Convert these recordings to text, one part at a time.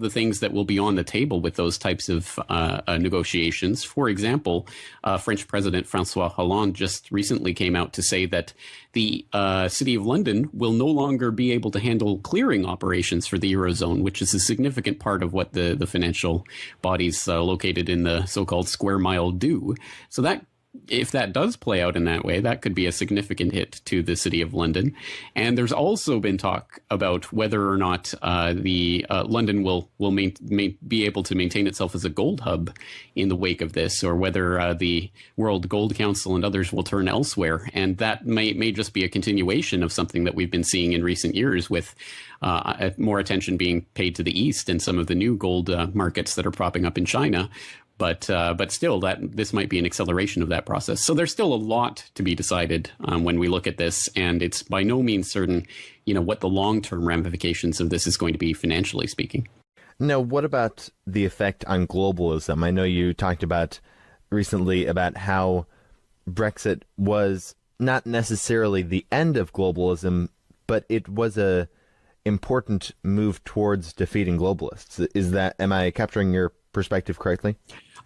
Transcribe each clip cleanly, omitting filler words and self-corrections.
the things that will be on the table with those types of negotiations. For example, French President Francois Hollande just recently came out to say that the City of London will no longer be able to handle clearing operations for the Eurozone, which is a significant part of what the financial bodies located in the so-called square mile do. So that, if that does play out in that way, that could be a significant hit to the City of London. And there's also been talk about whether or not London will be able to maintain itself as a gold hub in the wake of this, or whether the World Gold Council and others will turn elsewhere. And that may just be a continuation of something that we've been seeing in recent years, with more attention being paid to the East and some of the new gold markets that are propping up in China. But still, this might be an acceleration of that process. So there's still a lot to be decided when we look at this, and it's by no means certain, what the long-term ramifications of this is going to be, financially speaking. Now, what about the effect on globalism? I know you talked about recently about how Brexit was not necessarily the end of globalism, but it was a important move towards defeating globalists. Am I capturing your perspective correctly?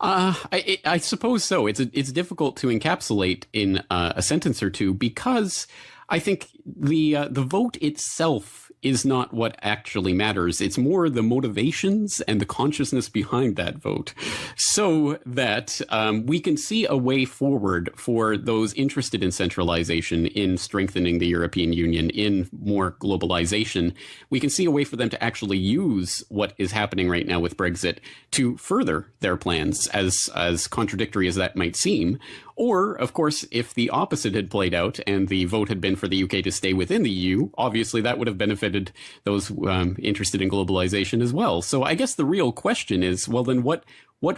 I suppose so. It's difficult to encapsulate in a sentence or two, because I think the vote itself is not what actually matters. It's more the motivations and the consciousness behind that vote, so that we can see a way forward for those interested in centralization, in strengthening the European Union, in more globalization. We can see a way for them to actually use what is happening right now with Brexit to further their plans, as contradictory as that might seem. Or, of course, if the opposite had played out and the vote had been for the UK to stay within the EU, obviously that would have benefited those interested in globalization as well. So I guess the real question is, well, then what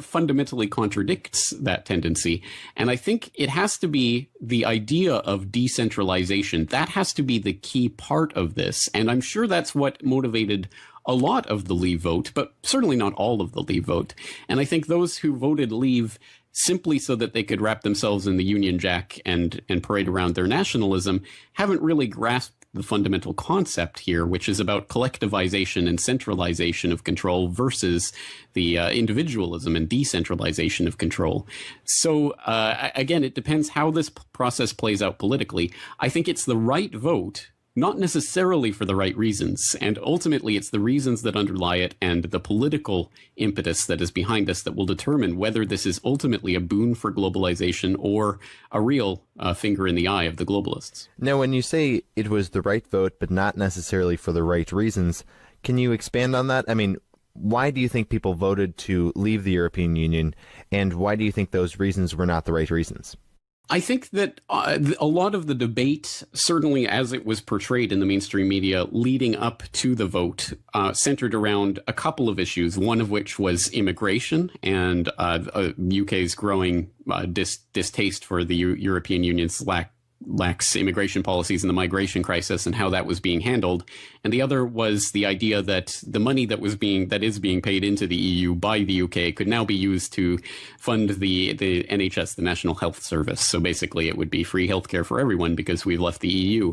fundamentally contradicts that tendency? And I think it has to be the idea of decentralization. That has to be the key part of this. And I'm sure that's what motivated a lot of the Leave vote, but certainly not all of the Leave vote. And I think those who voted Leave simply so that they could wrap themselves in the Union Jack and parade around their nationalism haven't really grasped the fundamental concept here, which is about collectivization and centralization of control versus the individualism and decentralization of control. So again, it depends how this process plays out politically. I think it's the right vote, not necessarily for the right reasons. And ultimately, it's the reasons that underlie it and the political impetus that is behind this that will determine whether this is ultimately a boon for globalization or a real finger in the eye of the globalists. Now, when you say it was the right vote, but not necessarily for the right reasons, can you expand on that? I mean, why do you think people voted to leave the European Union, and why do you think those reasons were not the right reasons? I think that a lot of the debate, certainly as it was portrayed in the mainstream media leading up to the vote, centered around a couple of issues, one of which was immigration and UK's growing distaste for the European Union's lax immigration policies and the migration crisis and how that was being handled. And the other was the idea that the money that is being paid into the EU by the UK could now be used to fund the NHS, the National Health Service. So basically it would be free healthcare for everyone because we've left the EU.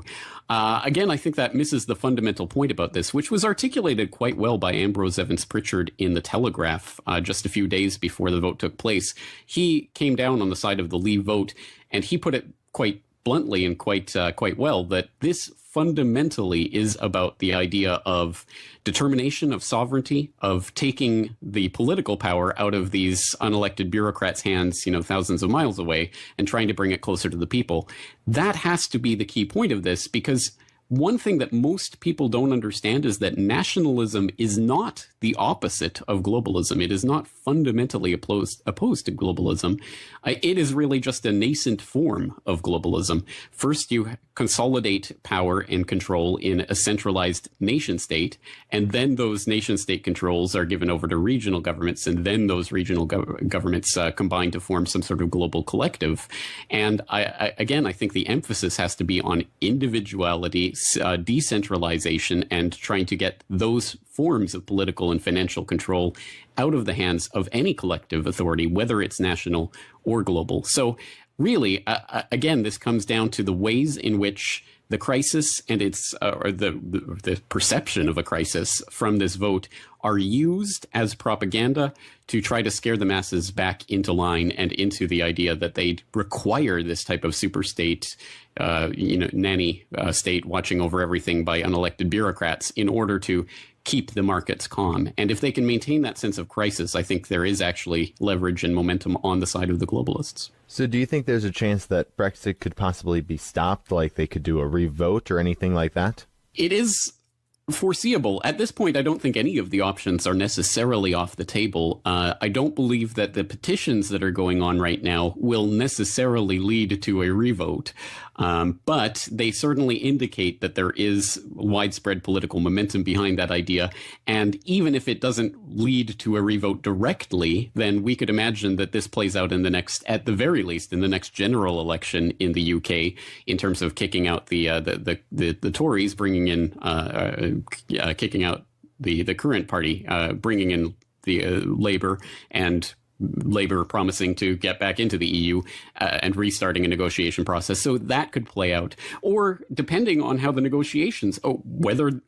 Again, I think that misses the fundamental point about this, which was articulated quite well by Ambrose Evans Pritchard in The Telegraph just a few days before the vote took place. He came down on the side of the Leave vote, and he put it quite bluntly and quite well that this fundamentally is about the idea of determination, of sovereignty, of taking the political power out of these unelected bureaucrats' hands, thousands of miles away, and trying to bring it closer to the people. That has to be the key point of this, because one thing that most people don't understand is that nationalism is not the opposite of globalism. It is not fundamentally opposed to globalism. It is really just a nascent form of globalism. First, you consolidate power and control in a centralized nation state, and then those nation state controls are given over to regional governments, and then those regional governments combine to form some sort of global collective. And I think the emphasis has to be on individuality, decentralization, and trying to get those forms of political and financial control out of the hands of any collective authority, whether it's national or global. So really, again, this comes down to the ways in which the crisis and its or the perception of a crisis from this vote are used as propaganda to try to scare the masses back into line and into the idea that they require this type of super state, nanny state watching over everything by unelected bureaucrats in order to keep the markets calm. And if they can maintain that sense of crisis, I think there is actually leverage and momentum on the side of the globalists. So do you think there's a chance that Brexit could possibly be stopped, like they could do a revote or anything like that? It is foreseeable. At this point, I don't think any of the options are necessarily off the table. I don't believe that the petitions that are going on right now will necessarily lead to a revote. But they certainly indicate that there is widespread political momentum behind that idea. And even if it doesn't lead to a revote directly, then we could imagine that this plays out in the next, at the very least, in the next general election in the UK, in terms of kicking out the Tories, bringing in kicking out the current party, bringing in the Labour, and Labour promising to get back into the EU and restarting a negotiation process. So that could play out. Or depending on how the negotiations, when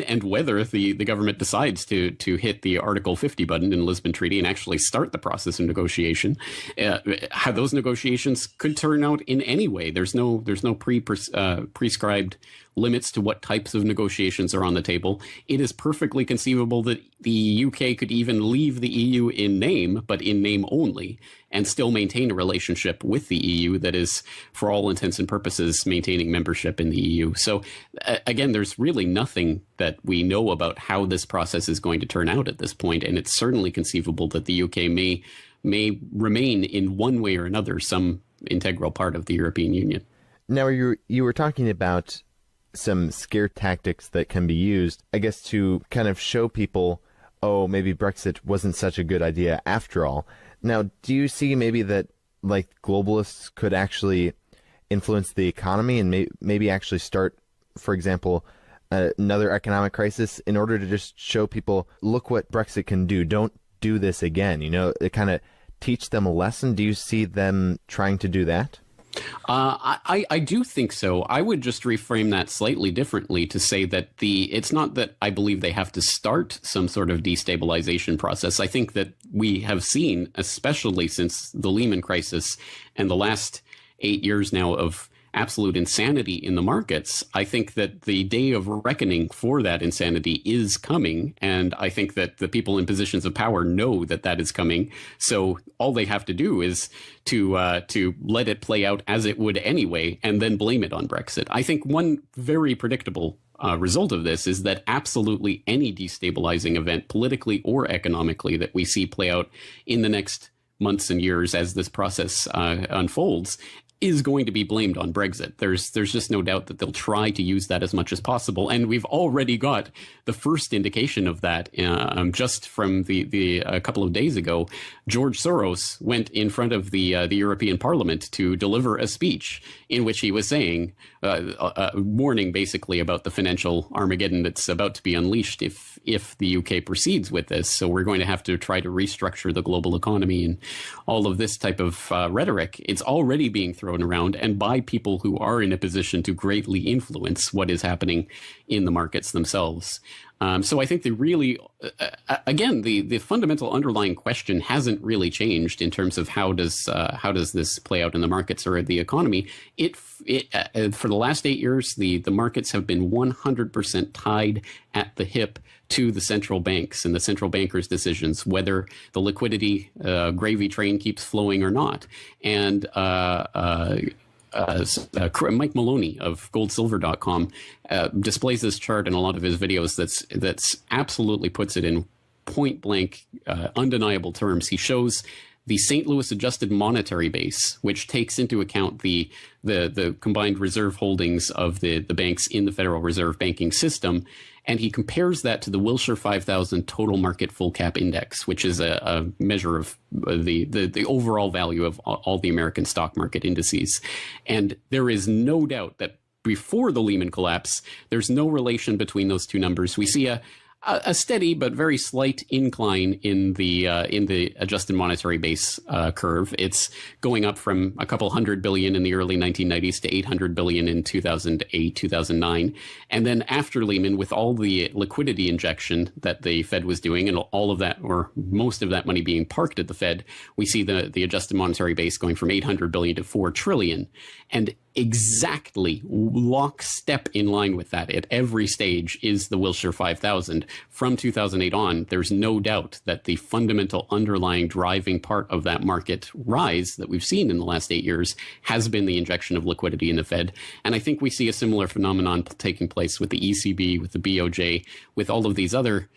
and whether the government decides to hit the Article 50 button in the Lisbon Treaty and actually start the process of negotiation, how those negotiations could turn out in any way. There's no prescribed limits to what types of negotiations are on the table. It is perfectly conceivable that the UK could even leave the EU in name, but in name only, and still maintain a relationship with the EU that is, for all intents and purposes, maintaining membership in the EU. So again, there's really nothing that we know about how this process is going to turn out at this point, and it's certainly conceivable that the UK may remain in one way or another some integral part of the European Union. Now, you were talking about some scare tactics that can be used, I guess, to kind of show people, oh, maybe Brexit wasn't such a good idea after all. Now, do you see maybe that, like, globalists could actually influence the economy and maybe actually start, for example, another economic crisis in order to just show people, look what Brexit can do, don't do this again, it kind of teach them a lesson? Do you see them trying to do that? I do think so. I would just reframe that slightly differently to say that it's not that I believe they have to start some sort of destabilization process. I think that we have seen, especially since the Lehman crisis and the last 8 years now of absolute insanity in the markets, I think that the day of reckoning for that insanity is coming. And I think that the people in positions of power know that that is coming. So all they have to do is to let it play out as it would anyway, and then blame it on Brexit. I think one very predictable result of this is that absolutely any destabilizing event, politically or economically, that we see play out in the next months and years as this process unfolds is going to be blamed on Brexit. There's just no doubt that they'll try to use that as much as possible. And we've already got the first indication of that just from a couple of days ago. George Soros went in front of the European Parliament to deliver a speech in which he was saying, warning basically about the financial Armageddon that's about to be unleashed if the UK proceeds with this. So we're going to have to try to restructure the global economy and all of this type of rhetoric. It's already being thrown around, and by people who are in a position to greatly influence what is happening in the markets themselves. So I think again, the fundamental underlying question hasn't really changed in terms of how does this play out in the markets or the economy. For the last 8 years, the markets have been 100% tied at the hip to the central banks and the central bankers' decisions, whether the liquidity gravy train keeps flowing or not. And Mike Maloney of goldsilver.com displays this chart in a lot of his videos that's absolutely puts it in point blank, undeniable terms. He shows the St. Louis adjusted monetary base, which takes into account the combined reserve holdings of the banks in the Federal Reserve banking system. And he compares that to the Wilshire 5000 total market full cap index, which is a measure of the overall value of all the American stock market indices. And there is no doubt that before the Lehman collapse, there's no relation between those two numbers. We see a a steady but very slight incline in the adjusted monetary base curve. It's going up from a couple $100 billion in the early 1990s to $800 billion in 2008, 2009. And then after Lehman, with all the liquidity injection that the Fed was doing and all of that, or most of that money being parked at the Fed, we see the adjusted monetary base going from $800 billion to $4 trillion. And exactly lockstep in line with that at every stage is the Wilshire 5000. From 2008 on, there's no doubt that the fundamental underlying driving part of that market rise that we've seen in the last 8 years has been the injection of liquidity in the Fed. And I think we see a similar phenomenon taking place with the ECB, with the BOJ, with all of these other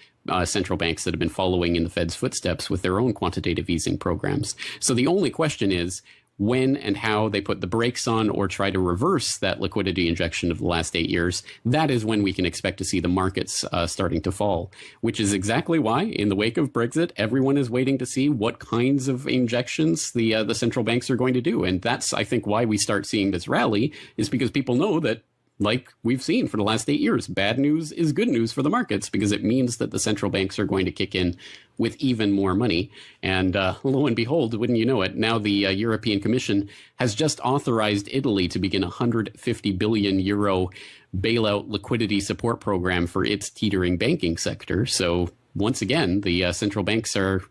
central banks that have been following in the Fed's footsteps with their own quantitative easing programs. So the only question is, when and how they put the brakes on or try to reverse that liquidity injection of the last 8 years, that is when we can expect to see the markets starting to fall, which is exactly why, in the wake of Brexit, everyone is waiting to see what kinds of injections the central banks are going to do. And that's, I think, why we start seeing this rally, is because people know that, like we've seen for the last 8 years, bad news is good news for the markets, because it means that the central banks are going to kick in with even more money. And lo and behold, wouldn't you know it, now the European Commission has just authorized Italy to begin a 150 billion euro bailout liquidity support program for its teetering banking sector. So once again, the central banks are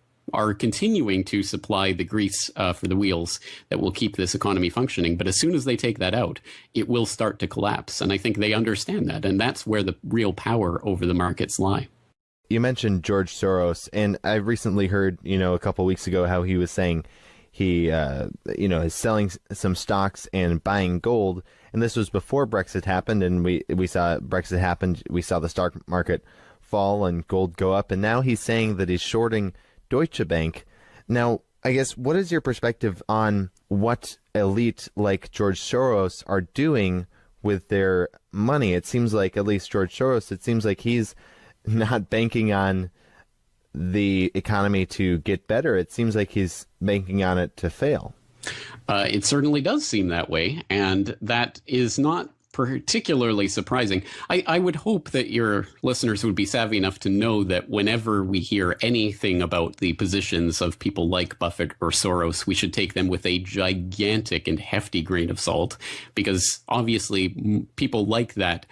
continuing to supply the grease for the wheels that will keep this economy functioning. But as soon as they take that out, it will start to collapse. And I think they understand that. And that's where the real power over the markets lie. You mentioned George Soros, and I recently heard, a couple of weeks ago how he was saying he, is selling some stocks and buying gold. And this was before Brexit happened, and we saw Brexit happen. We saw the stock market fall and gold go up. And now he's saying that he's shorting Deutsche Bank. Now, I guess, what is your perspective on what elite like George Soros are doing with their money? It seems like, at least George Soros, it seems like he's not banking on the economy to get better. It seems like he's banking on it to fail. It certainly does seem that way, and that is not particularly surprising. I would hope that your listeners would be savvy enough to know that whenever we hear anything about the positions of people like Buffett or Soros, we should take them with a gigantic and hefty grain of salt, because obviously people like that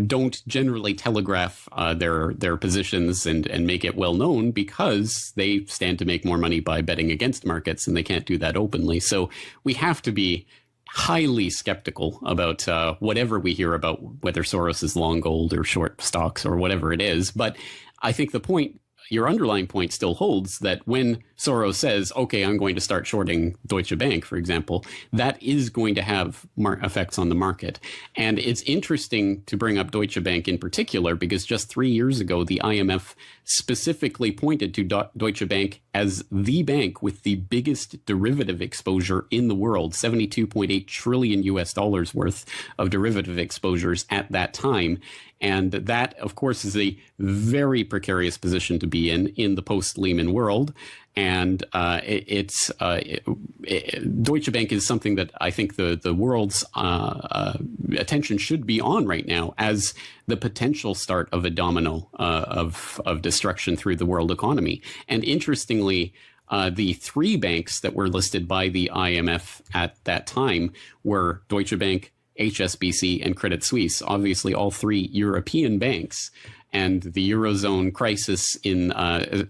don't generally telegraph their positions and make it well known, because they stand to make more money by betting against markets, and they can't do that openly. So we have to be highly skeptical about whatever we hear about whether Soros is long gold or short stocks or whatever it is. But I think the point, your underlying point, still holds, that when Soros says, okay, I'm going to start shorting Deutsche Bank, for example, that is going to have effects on the market. And it's interesting to bring up Deutsche Bank in particular, because just 3 years ago, the IMF specifically pointed to Deutsche Bank as the bank with the biggest derivative exposure in the world, 72.8 trillion US dollars worth of derivative exposures at that time. And that, of course, is a very precarious position to be in the post-Lehman world. And Deutsche Bank is something that I think the world's attention should be on right now, as the potential start of a domino of destruction through the world economy. And interestingly, the three banks that were listed by the IMF at that time were Deutsche Bank, HSBC, and Credit Suisse, obviously all three European banks. And the Eurozone crisis,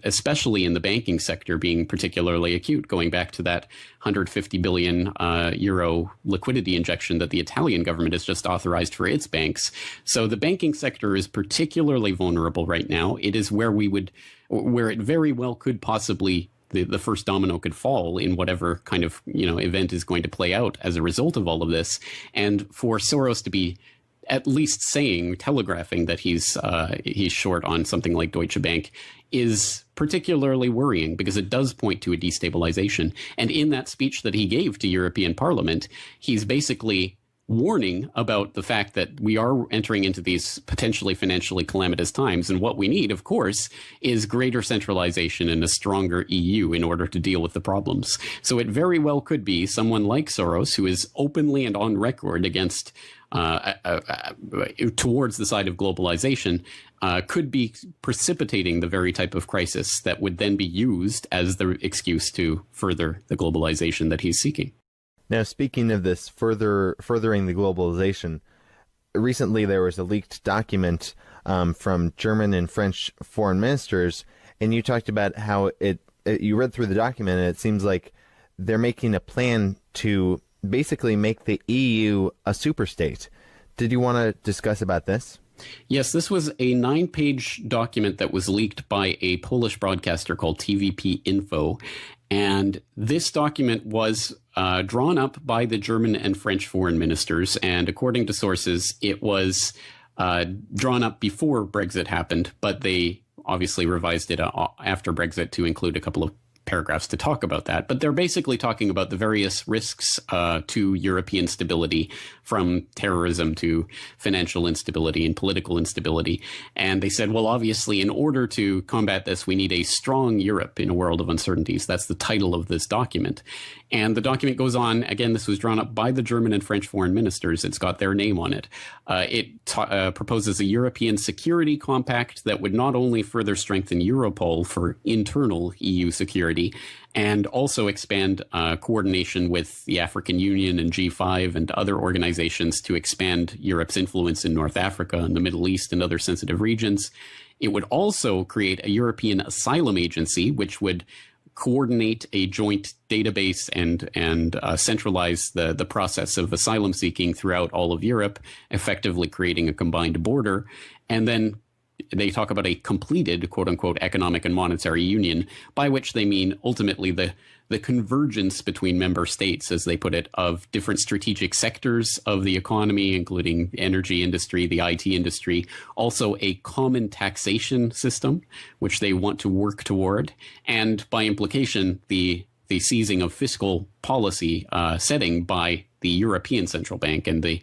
especially in the banking sector, being particularly acute, going back to that 150 billion euro liquidity injection that the Italian government has just authorized for its banks. So the banking sector is particularly vulnerable right now. It is where it very well could possibly, the first domino could fall in whatever kind of event is going to play out as a result of all of this. And for Soros to be at least telegraphing that he's short on something like Deutsche Bank is particularly worrying, because it does point to a destabilization. And in that speech that he gave to European Parliament, he's basically warning about the fact that we are entering into these potentially financially calamitous times. And what we need, of course, is greater centralization and a stronger EU in order to deal with the problems. So it very well could be someone like Soros, who is openly and on record against towards the side of globalization could be precipitating the very type of crisis that would then be used as the excuse to further the globalization that he's seeking. Now, speaking of this furthering the globalization, recently there was a leaked document from German and French foreign ministers, and you talked about how you read through the document, and it seems like they're making a plan to basically make the EU a superstate. Did you want to discuss about this? Yes, this was a 9-page document that was leaked by a Polish broadcaster called TVP Info. And this document was drawn up by the German and French foreign ministers. And according to sources, it was drawn up before Brexit happened, but they obviously revised it after Brexit to include a couple of paragraphs to talk about that. But they're basically talking about the various risks to European stability, from terrorism to financial instability and political instability. And they said, well, obviously, in order to combat this, we need a strong Europe in a world of uncertainties. That's the title of this document. And the document goes on. Again, this was drawn up by the German and French foreign ministers. It's got their name on it. It proposes a European security compact that would not only further strengthen Europol for internal EU security, and also expand coordination with the African Union and G5 and other organizations to expand Europe's influence in North Africa and the Middle East and other sensitive regions. It would also create a European asylum agency, which would coordinate a joint database and centralize the process of asylum seeking throughout all of Europe, effectively creating a combined border. And then they talk about a completed, quote unquote, economic and monetary union, by which they mean ultimately the convergence between member states, as they put it, of different strategic sectors of the economy, including the energy industry, the IT industry, also a common taxation system, which they want to work toward, and by implication, the seizing of fiscal policy setting by the European Central Bank and the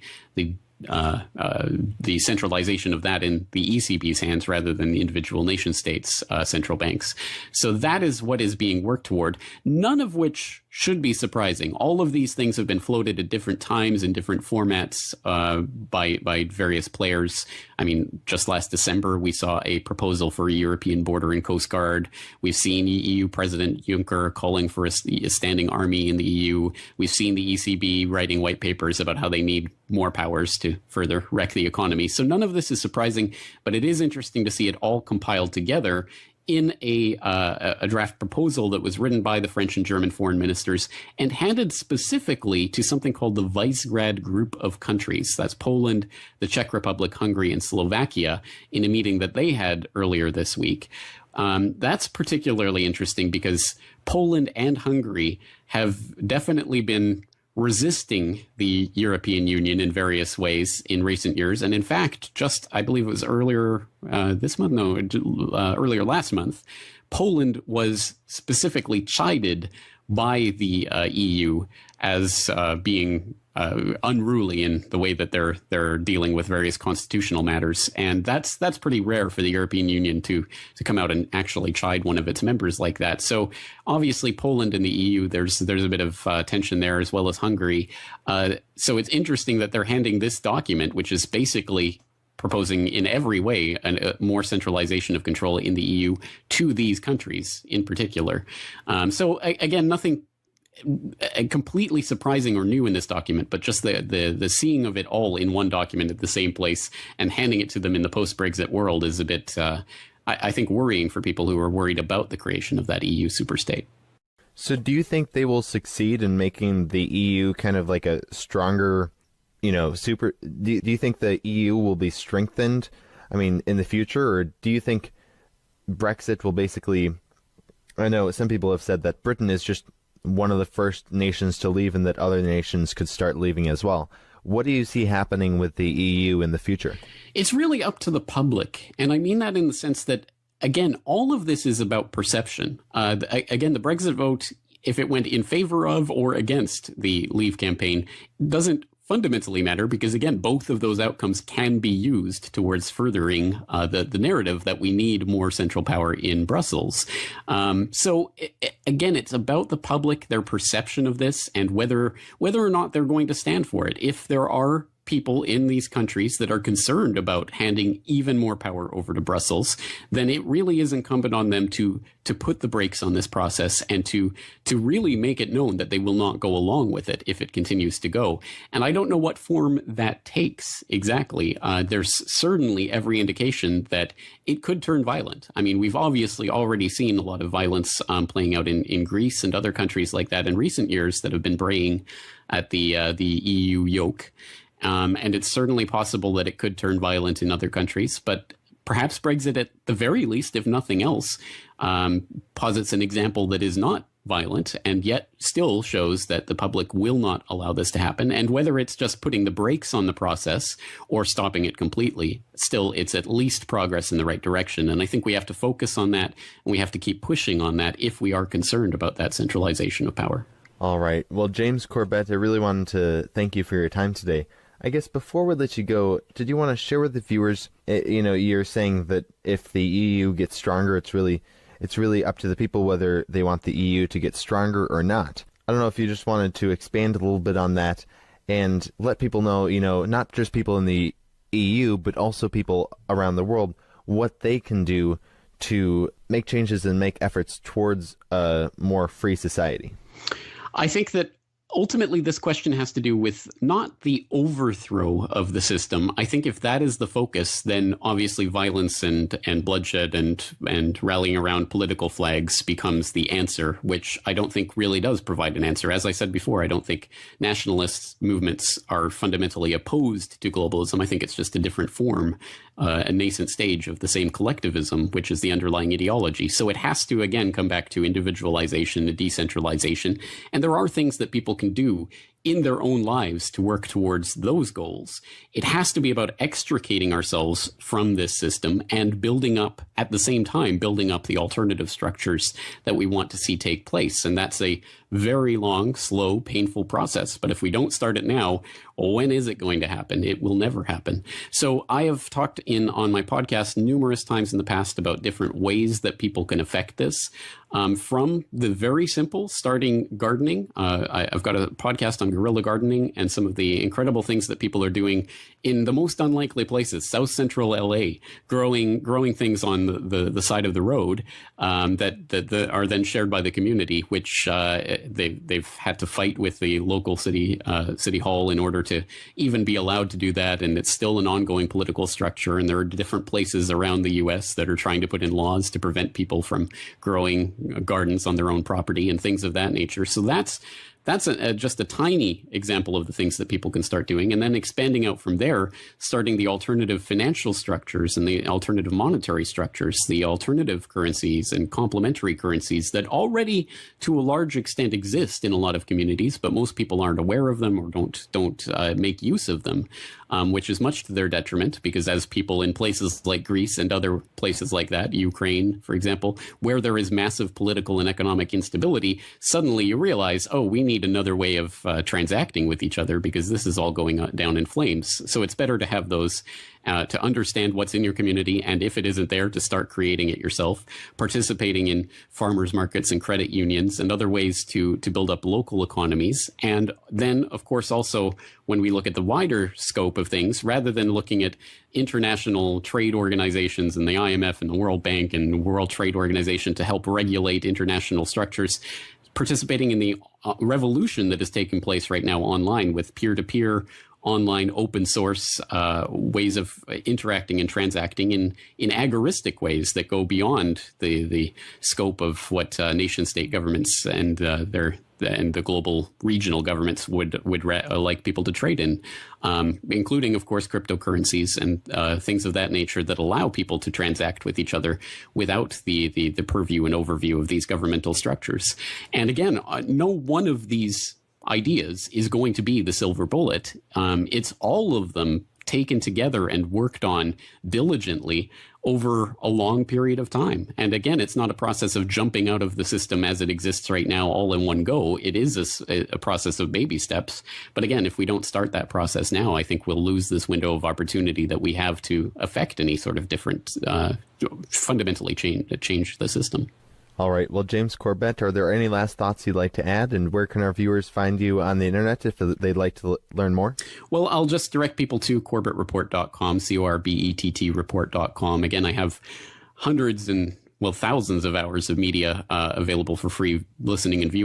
centralization of that in the ECB's hands rather than the individual nation states' central banks. So that is what is being worked toward, none of which should be surprising. All of these things have been floated at different times in different formats by various players. I mean, just last December, we saw a proposal for a European border and coast guard. We've seen EU President Juncker calling for a standing army in the EU. We've seen the ECB writing white papers about how they need more powers to further wreck the economy. So none of this is surprising, but it is interesting to see it all compiled together in a draft proposal that was written by the French and German foreign ministers and handed specifically to something called the Visegrad Group of Countries. That's Poland, the Czech Republic, Hungary, and Slovakia, in a meeting that they had earlier this week. That's particularly interesting because Poland and Hungary have definitely been resisting the European Union in various ways in recent years. And in fact, just, I believe it was earlier earlier last month, Poland was specifically chided by the EU as being unruly in the way that they're dealing with various constitutional matters, and that's pretty rare for the European Union to come out and actually chide one of its members like that. So obviously, Poland and the EU, there's a bit of tension there, as well as Hungary. So it's interesting that they're handing this document, which is basically proposing in every way a more centralization of control in the EU, to these countries in particular. So again, nothing completely surprising or new in this document, but just the seeing of it all in one document at the same place and handing it to them in the post-Brexit world is a bit, I think, worrying for people who are worried about the creation of that EU superstate. So do you think they will succeed in making the EU kind of like a stronger, do you think the EU will be strengthened, in the future, or do you think Brexit will basically, I know some people have said that Britain is just one of the first nations to leave and that other nations could start leaving as well. What do you see happening with the EU in the future? It's really up to the public. And I mean that in the sense that, again, all of this is about perception. Again, the Brexit vote, if it went in favor of or against the Leave campaign, doesn't fundamentally matter because, again, both of those outcomes can be used towards furthering the narrative that we need more central power in Brussels. Again, it's about the public, their perception of this, and whether or not they're going to stand for it. If there are people in these countries that are concerned about handing even more power over to Brussels, then it really is incumbent on them to put the brakes on this process and to really make it known that they will not go along with it if it continues to go. And I don't know what form that takes exactly. There's certainly every indication that it could turn violent. I mean, we've obviously already seen a lot of violence playing out in Greece and other countries like that in recent years that have been braying at the EU yoke. And it's certainly possible that it could turn violent in other countries, but perhaps Brexit, at the very least, if nothing else, posits an example that is not violent and yet still shows that the public will not allow this to happen. And whether it's just putting the brakes on the process or stopping it completely, still, it's at least progress in the right direction. And I think we have to focus on that, and we have to keep pushing on that if we are concerned about that centralization of power. All right. Well, James Corbett, I really wanted to thank you for your time today. I guess before we let you go, did you want to share with the viewers, you're saying that if the EU gets stronger, it's really up to the people whether they want the EU to get stronger or not. I don't know if you just wanted to expand a little bit on that and let people know, not just people in the EU, but also people around the world, what they can do to make changes and make efforts towards a more free society. I think that ultimately, this question has to do with not the overthrow of the system. I think if that is the focus, then obviously violence and bloodshed and rallying around political flags becomes the answer, which I don't think really does provide an answer. As I said before, I don't think nationalist movements are fundamentally opposed to globalism. I think it's just a different form, a nascent stage of the same collectivism, which is the underlying ideology. So it has to, again, come back to individualization and decentralization. And there are things that people can do in their own lives to work towards those goals. It has to be about extricating ourselves from this system and building up, at the same time, building up the alternative structures that we want to see take place. And that's a very long, slow, painful process. But if we don't start it now, when is it going to happen? It will never happen. So I have talked on my podcast numerous times in the past about different ways that people can affect this. From the very simple, starting gardening. I've got a podcast on guerrilla gardening and some of the incredible things that people are doing in the most unlikely places, South Central LA, growing things on the side of the road that are then shared by the community, which they've had to fight with the local city hall in order to even be allowed to do that. And it's still an ongoing political structure. And there are different places around the U.S. that are trying to put in laws to prevent people from growing gardens on their own property and things of that nature. So that's just a tiny example of the things that people can start doing, and then expanding out from there, starting the alternative financial structures and the alternative monetary structures, the alternative currencies and complementary currencies that already to a large extent exist in a lot of communities, but most people aren't aware of them or don't make use of them, which is much to their detriment, because as people in places like Greece and other places like that, Ukraine, for example, where there is massive political and economic instability, suddenly you realize, oh, we need another way of transacting with each other because this is all going down in flames. So it's better to have those, to understand what's in your community, and if it isn't there, to start creating it yourself, participating in farmers markets and credit unions and other ways to build up local economies. And then, of course, also when we look at the wider scope of things, rather than looking at international trade organizations and the IMF and the World Bank and the World Trade Organization to help regulate international structures, participating in the revolution that is taking place right now online with peer-to-peer, online open source ways of interacting and transacting in agoristic ways that go beyond the scope of what nation state governments and the global regional governments would like people to trade in, including, of course, cryptocurrencies and things of that nature that allow people to transact with each other without the purview and overview of these governmental structures. And again, no one of these ideas is going to be the silver bullet. It's all of them taken together and worked on diligently over a long period of time. And again, it's not a process of jumping out of the system as it exists right now all in one go. It is a process of baby steps. But again, if we don't start that process now, I think we'll lose this window of opportunity that we have to affect any sort of different, fundamentally change the system. All right. Well, James Corbett, are there any last thoughts you'd like to add? And where can our viewers find you on the internet if they'd like to learn more? Well, I'll just direct people to corbettreport.com, CORBETT report.com. Again, I have hundreds and, well, thousands of hours of media available for free listening and viewing.